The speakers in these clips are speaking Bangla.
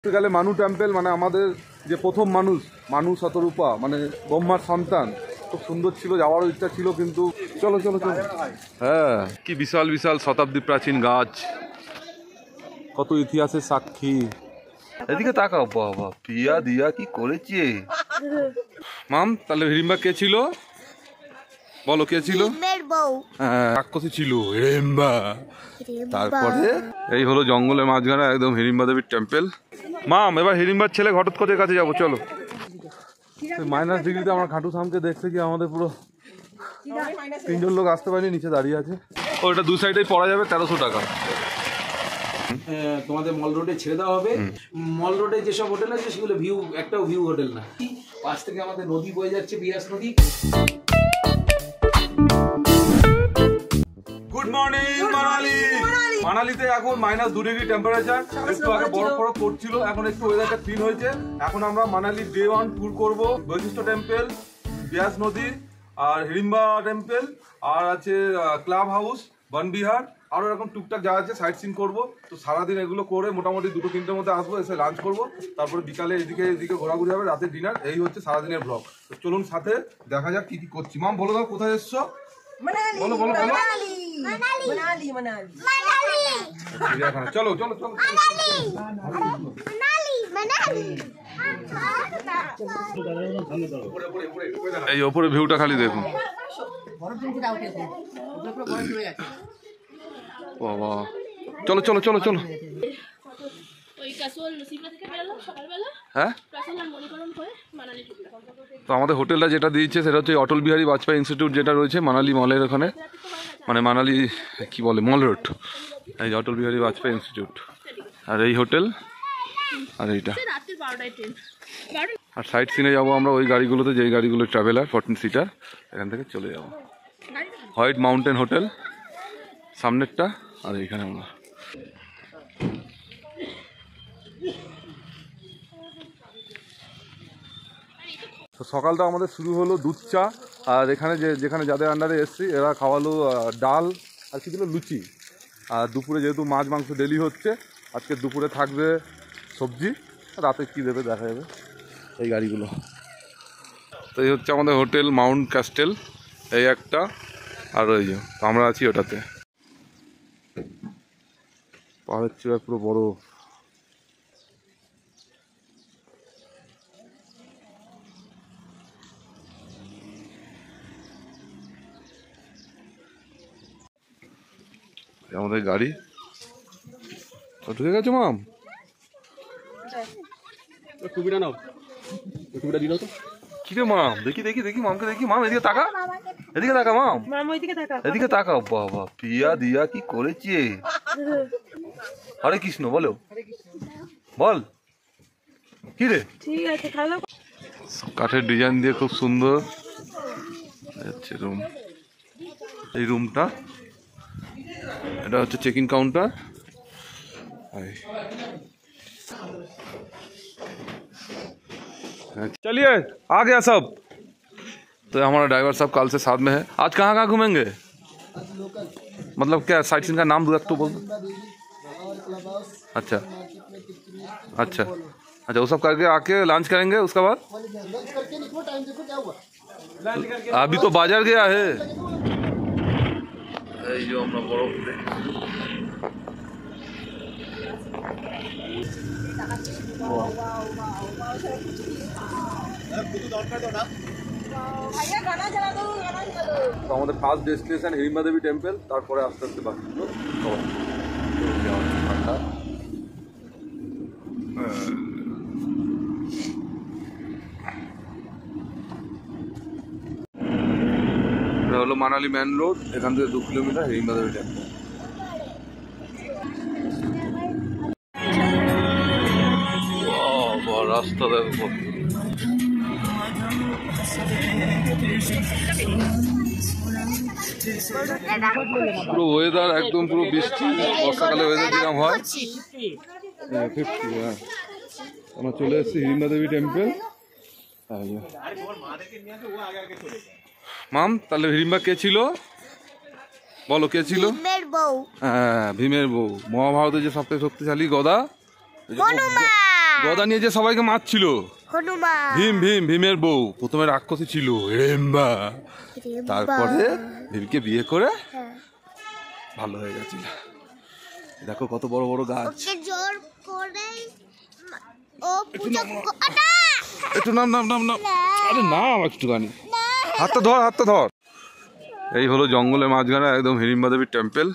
গেলে মানু টেম্পল মানে আমাদের যে প্রথম মানু শতরূপা মানে ব্রহ্মার সন্তান, খুব সুন্দর ছিল, যাওয়ারও ইচ্ছা ছিল কিন্তু চলো চলো চলো। হ্যাঁ, কি বিশাল বিশাল শতাব্দী প্রাচীন গাছ, কত ইতিহাসের সাক্ষী। এদিকে তাকাও, বাবা পিয়া দিয়া কি করেছে মাম। তাহলে হিড়িম্বা কে ছিল বলো, কে ছিল? হ্যাঁ, রাক্ষসী ছিল হিড়িম্বা। তারপরে এই হলো জঙ্গলের মাঝখানে একদম হিড়িম্বা দেবীর টেম্পল। মাম এবার হিড়িম্বার ছেলে ঘটোৎকচের কাছে যাবো, চলো। মাইনাস ডিগ্রিতে আমার খাটু থামকে দেখতে গিয়ে আমাদের পুরো 3জন লোক আসতে পারেনি, নিচে দাঁড়িয়ে আছে। ওটা দু সাইডেই পড়া যাবে 1300 টাকা। তোমাদের মল রোডে ছেড়ে দেওয়া হবে। মল রোডে যেসব হোটেল আছে সেগুলো ভিউ, একটাও ভিউ হোটেল না। পাশ থেকে আমাদের নদী বয়ে যাচ্ছে, বিয়াস নদী। Good morning Manali. মানালিতে এখন -2 ডিগ্রি টেম্পারেচার, একটু আগে বরফ ফরফ পড়ছিল, এখন একটু ওয়েদারটা ক্লিন হয়েছে। এখন আমরা মানালি ডে 1 ট্যুর করবো। বৈশিষ্ট্য টেম্পল, বিয়াস নদী, আর হিড়িম্বা টেম্পল, আর আছে ক্লাব হাউস, বনবিহার, আরো এরকম টুকটাক যা আছে সাইট সিন করবো। তো সারাদিন এগুলো করে মোটামুটি 2-3টের মধ্যে আসবো, এসে লাঞ্চ করবো, তারপরে বিকালে এদিকে ঘোরাঘুরি হবে, রাতে ডিনার। এই হচ্ছে সারাদিনের ব্লগ। তো চলুন সাথে দেখা যাক কি কি করছি। মাম বলো দাও কোথায় এসছো? বলো বলো বলো। চলো চলো চলো। এই ওপরে ভিউটা খালি দেখুন বাবা। চলো চলো চলো চলো। হ্যাঁ, তো আমাদের হোটেলটা যেটা দিয়েছে সেটা হচ্ছে অটল বিহারী বাজপেয়ী ইনস্টিটিউট, যেটা রয়েছে মানালি মলের ওখানে, মানে মানালি কি বলে মল রোড। এই অটল বিহারী বাজপেয়ী ইনস্টিটিউট, আর এই হোটেল, আর এইটা। আর সাইড সিনে যাবো আমরা ওই গাড়িগুলোতে, যেই গাড়িগুলো ট্রাভেলার 14 সিটার। এখান থেকে চলে যাবো হোয়াইট মাউন্টেন হোটেল সামনেরটা, আর এইখানে আমরা। তো সকালটা আমাদের শুরু হলো দুধ চা, আর এখানে যেখানে যাদের আন্ডারে এসছি এরা খাওয়ালো ডাল আর কি দিল, লুচি। আর দুপুরে যেহেতু মাছ মাংস ডেলি হচ্ছে, আজকে দুপুরে থাকবে সবজি, রাতে কী দেবে দেখা যাবে। এই গাড়িগুলো তো এই হচ্ছে আমাদের হোটেল মাউন্ট ক্যাস্টেল, এই একটা, আর ওই যে আমরা আছি ওটাতে। পাহাড়ের চূড়ায় পুরো বরফ। আমাদের গাড়ি ঢুকে গেছে। মাম টুপিটা নাও, টুপিটা দিল তো। কি রে মাম, দেখি দেখি দেখি মামকে দেখি। মাম এদিকে তাকা, এদিকে তাকা মাম, এদিকে তাকা। বাবা পিয়া দিয়া কি করেছে। হরে কৃষ্ণ বলো, বল কি রে। ঠিক আছে, কাঠের ডিজাইন দিয়ে খুব সুন্দর হচ্ছে রুম। এই রুমটা, এটা হচ্ছে চেক ইন काउंटर। चलिए आ गया सब। तो हमारा ड्राइवर साहब कल से साथ में है। आज कहाँ कहाँ घूमेंगे, मतलब क्या साइट सीन का नाम दो तो बोल दो। अच्छा अच्छा अच्छा, वो सब करके आके लंच करेंगे, उसके बाद अभी तो बाजार गया है। এই যে আমরা বরফ তো আমাদের ফার্স্ট ডেস্টিনেশন হিড়িম্বা দেবী টেম্পল, তারপরে আস্তে আস্তে বাকিগুলো ঠান্ডা। এটা হলো মানালি মেন রোড, এখান থেকে 2 কিলোমিটার হিড়িম্বা দেবী টেম্পল। রাস্তা দেখো পুরো ওয়েদার একদম পুরো বৃষ্টি, বর্ষাকালে ওয়েদার যেরকম হয় 50। হ্যাঁ, আমরা চলে এসেছি হিড়িম্বা দেবী টেম্পল। মাম তাহলে হিড়িম্বা কে ছিল বলো, কে ছিল? হ্যাঁ, ভীমের বউ। মহাভারতের যে সবথেকে শক্তিশালী গদা গদা নিয়ে যে সবাইকে মারছিল, হনুমান। ভীমের বউ প্রথমে রাক্ষসী ছিল হিড়িম্বা, তারপরে ভীমকে বিয়ে করে ভালো হয়ে গেছিল। দেখো কত বড় বড় গাছ। ওকে জোর করে ও পূজা একটু নাম আরে নাম একটুখানি, হাতটা ধর। এই হলো জঙ্গলের মাঝখানে একদম হিড়িম্বা দেবীর টেম্পল।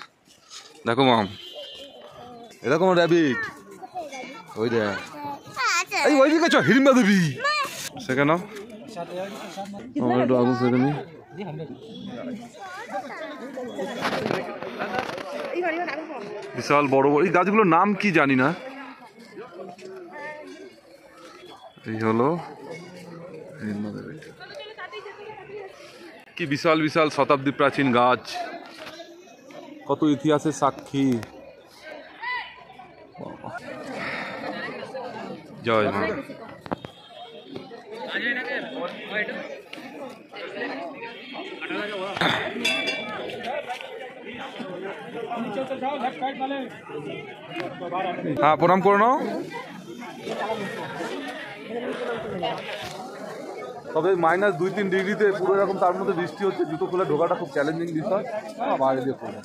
দেখো মাম, এরকম র্যাবিট, ওই দেখ এই ওইদিকে চ, হিড়িম্বা দেবী সেখানে একটু আগুন সেখানে। বিশাল বড় বড় এই গাছগুলোর নাম কি জানি না। এই হলো হিড়িম্বা দেবী, কি বিশাল বিশাল শতাব্দী প্রাচীন গাছ, কত ইতিহাসের সাক্ষী। জয় মা। হ্যাঁ প্রণাম করে নাও। তবে -2-3 ডিগ্রিতে পুরো এরকম, তার মধ্যে বৃষ্টি হচ্ছে, জুতো খুলে ঢোকাটা খুব চ্যালেঞ্জিং বিষয়। বাইরে দিয়ে করবো।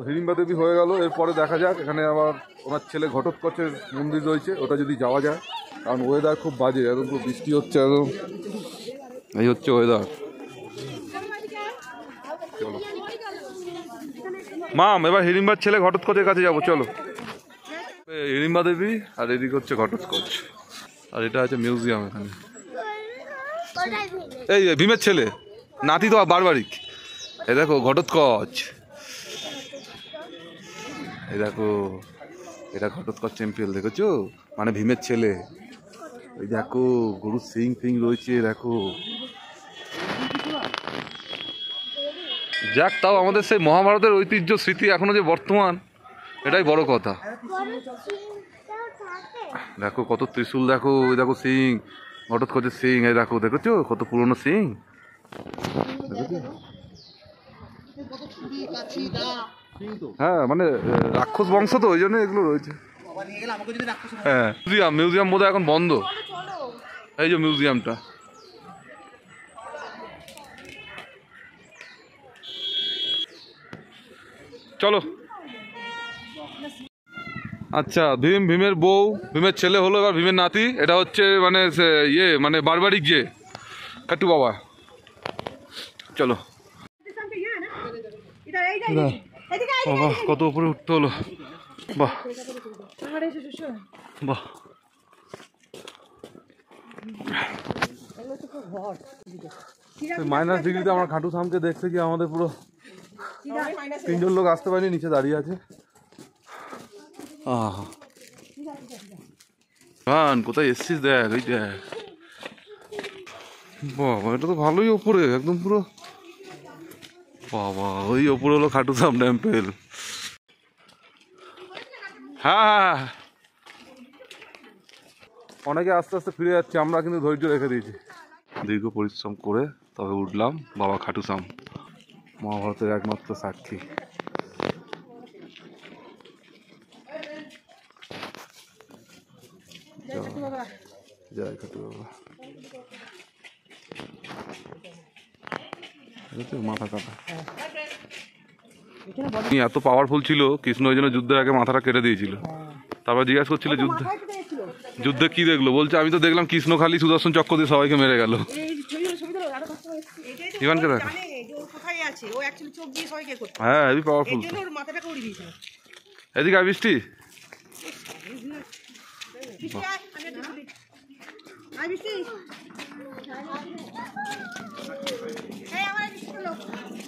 হিড়িম্বা দেবী হয়ে গেল, এরপরে দেখা যাক এখানে আবার ওনার ছেলে ঘটোৎকচের মন্দির রয়েছে, ওটা যদি যাওয়া যায়, কারণ ওয়েদার খুব বাজে, একদম পুরো বৃষ্টি হচ্ছে একদম, এই হচ্ছে ওয়েদার। মাম এবার হিড়িম্বার ছেলে ঘটোৎকচের কাছে যাবো, চলো। হিড়িম্বা দেবী আর এদিকে হচ্ছে ঘটোৎকচ, আর এটা আছে মিউজিয়াম এখানে। এই ভীমের ছেলে, নাতি তো বারবারিক। এই দেখো ঘটোৎকচ, এই দেখো এটা ঘটোৎকচ টেম্পল, দেখেছো, মানে ভীমের ছেলে। এই দেখো গরুর সিং ফিং রয়েছে, দেখো। যাক, তাও আমাদের সেই মহাভারতের ঐতিহ্য স্মৃতি এখনো যে বর্তমান, এটাই বড় কথা। দেখো কত ত্রিশূল, দেখো ওই দেখো সিং, ঘটোৎকচের সিং, এই দেখো, দেখেছো কত পুরনো সিং। হ্যাঁ মানে রাক্ষস বংশ তো, ওই জন্য এগুলো রয়েছে। হ্যাঁ মিউজিয়াম বোধহয় এখন বন্ধ। এই যে মিউজিয়ামটা, চলো। আচ্ছা, ভীমের বউ, ভীমের ছেলে হলো এবার ভীমের নাতি। এটা হচ্ছে মানে মানে বারবারিক যে কাটু বাবা। চলো বাবা, কত উপরে উঠতে হলো, বাহ বাহ। -ডিগ্রিতে আমার খাটু থামকে দেখতে গিয়ে আমাদের পুরো 3জন লোক আসতে পারেনি, নিচে দাঁড়িয়ে আছে। কোথায় এসছিস দেখ, এই দেখ বাবা, এটা তো ভালোই ওপরে একদম পুরো। বাবা ওই ওপরে হলো খাটুধাম টেম্পল। হ্যাঁ অনেকে আস্তে আস্তে ফিরে যাচ্ছে, আমরা কিন্তু ধৈর্য রেখে দিয়েছি। দীর্ঘ পরিশ্রম করে তবে উঠলাম বাবা খাটুধাম, মহাভারতের একমাত্র সাক্ষী। জয় খাটু বাবা। মাথা কাটা এত পাওয়ারফুল ছিল, কৃষ্ণ ওই জন্য যুদ্ধের আগে মাথাটা কেটে দিয়েছিল। তারপর জিজ্ঞাসা করছিল যুদ্ধে কি দেখলো, বলছে আমি তো দেখলাম কৃষ্ণ খালি সুদর্শন চক্র দিয়ে সবাইকে মেরে গেল। ইভানকে দেখ, হ্যাঁ হেভি পাওয়ারফুল। এদিকে বৃষ্টি,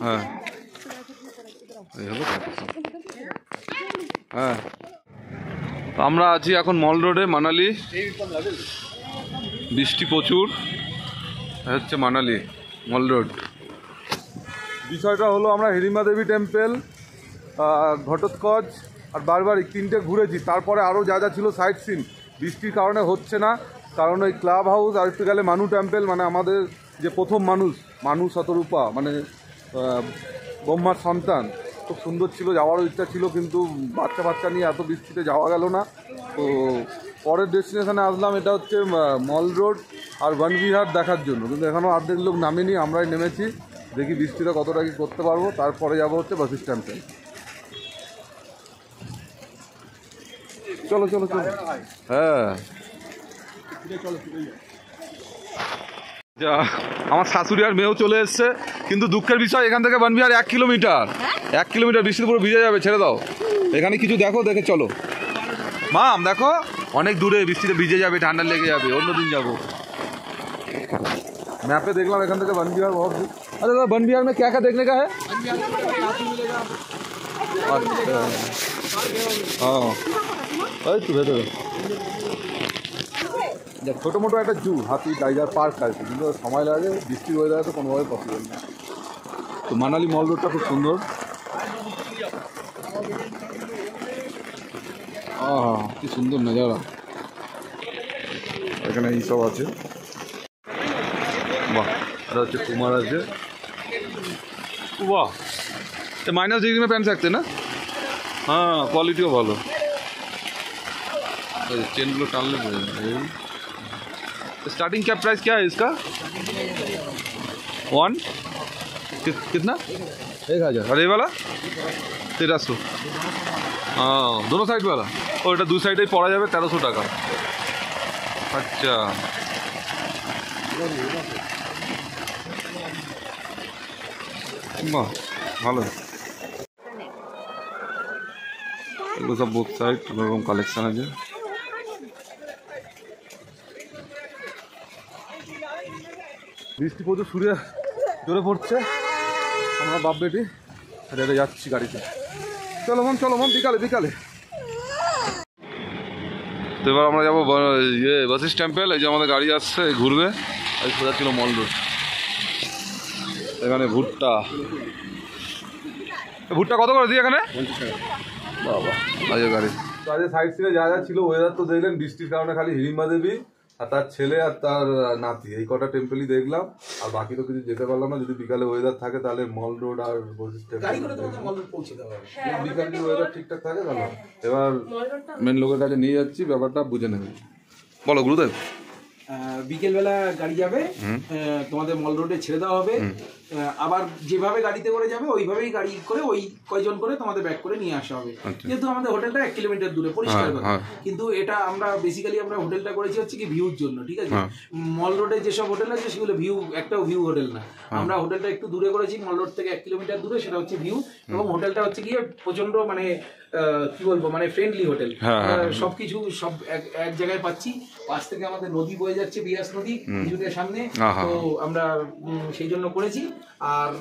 হ্যাঁ হ্যাঁ আমরা আছি এখন মল রোডে, মানালি। বৃষ্টি প্রচুর, হচ্ছে মানালি মল রোড। বিষয়টা হলো আমরা হিড়িম্বা দেবী টেম্পল, ঘটোৎকচ আর বারবারিক 3টে ঘুরেছি। তারপরে আরও যা যা ছিল সাইট সিন বৃষ্টির কারণে হচ্ছে না, কারণ ওই ক্লাব হাউস আর একটু গেলে মানু টেম্পল, মানে আমাদের যে প্রথম মানুষ শতরূপা, মানে ব্রহ্মার সন্তান, তো খুব সুন্দর ছিল, যাওয়ারও ইচ্ছা ছিল, কিন্তু বাচ্চা নিয়ে এত বৃষ্টিতে যাওয়া গেল না। তো পরের ডেস্টিনেশনে আসলাম, এটা হচ্ছে মল রোড আর বনবিহার দেখার জন্য, কিন্তু এখনও অর্ধেক লোক নামেনি, আমরাই নেমেছি। দেখি বৃষ্টিটা কতটা কি করতে পারবো। তারপরে যাবো হচ্ছে বাস স্ট্যান্ডে। চলো চলো চলো। হ্যাঁ যা, আমার শাশুড়ি আর মেয়েও চলে এসছে, কিন্তু দুঃখের বিষয় এখান থেকে বনবিহার 1 কিলোমিটার, 1 কিলোমিটার বৃষ্টিতে পুরো ভিজে যাবে, ছেড়ে দাও। এখানে কিছু দেখো, দেখে চলো। মাম দেখো, অনেক দূরে, বৃষ্টিতে ভিজে যাবে, ঠান্ডা লেগে যাবে, অন্যদিন যাবো। मैपे देखला एखान থেকে বনবিহার बहुत दूर। अरे दादा বনবিহার में क्या क्या देखने का है? हाँ तो ভেতরে দেখ ছোটো মোটো একটা জু, হাতি টাইগার পার্ক আছে, কিন্তু সময় লাগে, বৃষ্টির ওয়েদারে তো কোনোভাবে পসিবল না। তো মানালি মল রোডটা খুব সুন্দর। হ্যাঁ কি সুন্দর নজারা, এখানে এইসব আছে। वाह, এটা হচ্ছে কুমার আছে। वाह, ये -डिग्री में पहन सकते हैं ना? हाँ क्वालिटी ভালো। चेनগুলো टालने पड़ेगा। स्टार्टिंग क्या प्राइस क्या है इसका? 1 कितना? 1000। और ये वाला 1300। हाँ दोनों साइड वाला, और এটা দু সাইডেই পড়া যাবে 1300 টাকা। আচ্ছা বাহ ভালো। এগুলো সব বোথ সাইড এরকম কালেকশন আছে। বৃষ্টি প্রচুর সুরে জোরে পড়ছে, আমরা বাপ বেটি হেঁটে যাচ্ছি গাড়িতে। চলো মন বিকালে বিকালে। তো এবার আমরা যাবো বাসিস টেম্পল। এই যে আমাদের গাড়ি আসছে, ঘুরবে। এই সোজা ছিল মল রোড। এখানে ভুট্টা কত করে দিই এখানে? বাবা আজকে গাড়ি তো আজকে সাইড সিনে যা ছিল, ওয়েদার তো দেখলেন, বৃষ্টির কারণে খালি হিড়িম্বা দেবী আর তার ছেলে আর তার নাতি, এই কটা টেম্পলই দেখলাম, আর বাকি তো কিছু যেতে পারলাম না। যদি বিকালে ওয়েদার থাকে তাহলে মল রোড আর বসিস টেম্পল, বিকালে ওয়েদার ঠিকঠাক থাকে তাহলে। এবার মেন লোকের কাছে নিয়ে যাচ্ছি, ব্যাপারটা বুঝে নেবে। বলো গুরুদেব। বিকেলবেলা গাড়ি যাবে, তোমাদের মল রোডে ছেড়ে দেওয়া হবে। আবার যেভাবে গাড়িতে করে যাবে ওইভাবেই গাড়ি করে ওই কয়জন করে তোমাদের ব্যাক করে নিয়ে আসা হবে। যেহেতু আমাদের হোটেলটা 1 কিলোমিটার দূরে, পরিষ্কার কথা। কিন্তু এটা আমরা বেসিক্যালি আমরা হোটেলটা করেছি হচ্ছে কি ভিউর জন্য, ঠিক আছে? মল রোডে যেসব হোটেল আছে সেগুলো ভিউ, একটাও ভিউ হোটেল না। আমরা হোটেলটা একটু দূরে করেছি, মল রোড থেকে 1 কিলোমিটার দূরে, সেটা হচ্ছে ভিউ। এবং হোটেলটা হচ্ছে গিয়ে প্রচন্ড মানে কি বলবো, মানে ফ্রেন্ডলি হোটেল। সবকিছু সব এক জায়গায় পাচ্ছি। পাশ থেকে আমাদের নদী বয়ে যাচ্ছে, বিয়াস নদী কিছুটা সামনে। তো আমরা সেই জন্য করেছি। আর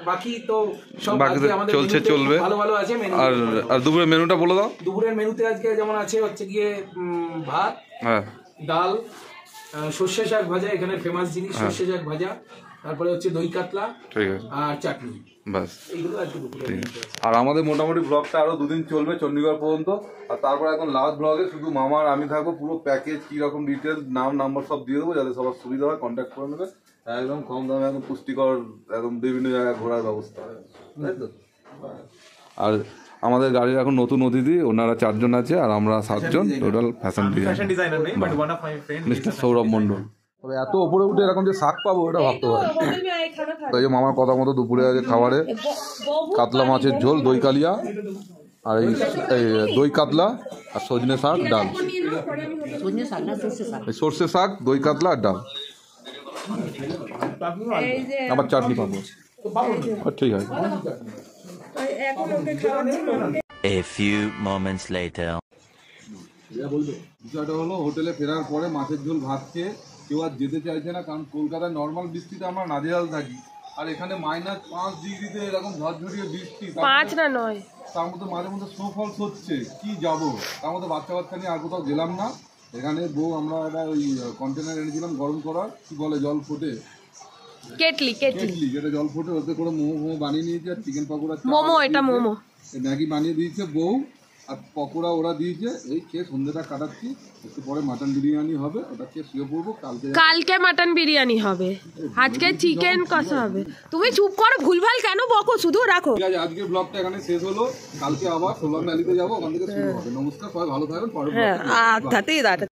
বাকি তো সব আমাদের চলবে, ভালো ভালো আছে। আর দুপুরের মেনুটা বলে দাও। দুপুরের মেনুতে আজকে যেমন আছে হচ্ছে গিয়ে ভাত, ডাল, সর্ষে শাক ভাজা, এখানে ফেমাস জিনিস সর্ষে শাক ভাজা, তারপরে হচ্ছে দই কাতলা, ঠিক আছে, আর চাটনি, বাস এইগুলো আজকে দুপুরে। আর আমাদের মোটামুটি ব্লগটা আরো 2 দিন চলবে, চণ্ডীগড় পর্যন্ত। আর তারপরে এখন লাস্ট ব্লগে শুধু মামা আর আমি থাকবো। পুরো প্যাকেজ কি রকম ডিটেলস, নাম নাম্বার সব দিয়ে দেবো, যাতে সবার সুবিধা হয়, কন্ট্যাক্ট করে নেবে। একদম কম দামে একদম পুষ্টিকর, একদম বিভিন্ন জায়গায় ঘোরার ব্যবস্থা হয়, তাই তো? আর আমাদের গাড়ির এখন নতুন অতিথি, ওনারা 4 জন আছে, আর আমরা 7 জন টোটাল। ফ্যাশন ডিজাইনার নেই, but one of my friend mister Sourav Mondal. তবে এত উপরে উঠে এরকম যে শাক পাবো এটা ভাবতে পারি। তাই যে মামার কথা মতো দুপুরে আছে খাবারে কাতলা মাছের ঝোল, দই কালিয়া, আর এই দই কাতলা, আর সজনে শাক, ডাল, সর্ষে শাক, দই কাতলা আর ডাল, আবার চাটনি পাবো। ঠিক আছে। A few moments later. বিষয়টা হলো, হোটেলে ফেরার পরে মাছের ঝোল ভাত খেয়ে কেউ আর যেতে চাইছে না, কারণ কলকাতায় নর্মাল বৃষ্টিতে আমরা নাজেহাল থাকি, আর এখানে -5 ডিগ্রিতে এরকম ঝড়ঝড়িয়ে বৃষ্টি, 5 না 9, তার মধ্যে মাঝে মধ্যে স্নোফলস হচ্ছে, কি যাবো। তার মধ্যে বাচ্চা নিয়ে আর কোথাও গেলাম না। এখানে বউ আমরা একটা ওই কন্টেনার এনেছিলাম গরম করার, কি বলে জল ফোটে, কেটলি, যেটা জল ফোটে, ওতে করে মোমো বানিয়ে নিয়েছি, আর চিকেন পকোড়া, মোমো, এটা মোমো, ম্যাগি বানিয়ে দিয়েছে বউ। আর পকোড়া ওরা দিয়েছে, এই খেয়ে সন্ধ্যেটা কাটাচ্ছি। একটু পরে মাটন বিরিয়ানি হবে, ওটা খেয়ে শুয়ে পড়বো। কালকে মাটন বিরিয়ানি হবে, আজকে চিকেন কষা হবে। তুমি চুপ করো, ভুলভাল কেন বকো, শুধু রাখো। ঠিক আছে, আজকের ব্লগটা এখানে শেষ হলো। কালকে আবার সোলার ভ্যালিতে যাবো, ওখান থেকে শুরু হবে। নমস্কার, সবাই ভালো থাকবেন। পরে হ্যাঁ, আচ্ছা,